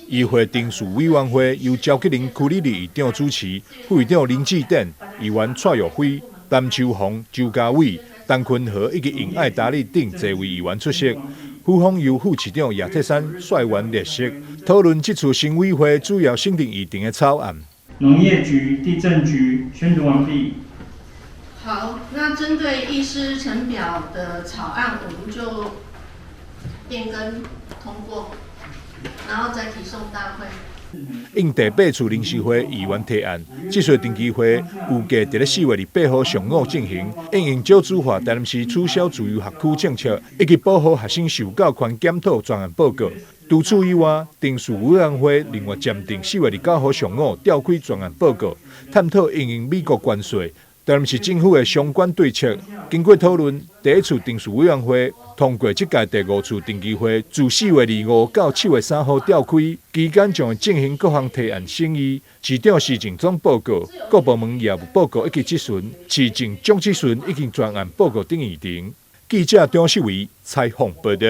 议会定数委员会由赵吉林区里议长主持，副议长林志典、议员蔡玉辉、陈秋红、周家伟、陈坤和以及尹爱达利等多位议员出席。府方由副市长叶铁山率员列席，讨论这次新委会主要审定议程的草案。农业局、地政局宣读完毕。好，那针对议事程表的草案，我们就变更通过，然后再提送大会。应第8次临时会议员提案，这次定期会预计在4月28号上午进行，应用少子化、台南市取消自由学区政策以及保护学生受教权检讨专案报告。除此以外，定数委员会另外暂定4月29号上午召开专案报告，探讨应用美国关税、台南市政府的相关对策。经过讨论，第1次定数委员会通过这届第5次定期会，自4月25到7月3号召开，期间将会进行各项提案审议、市长施政总报告、各部门业务报告以及质询、市政总质询以及专案报告等议程。记者张世维采访报道。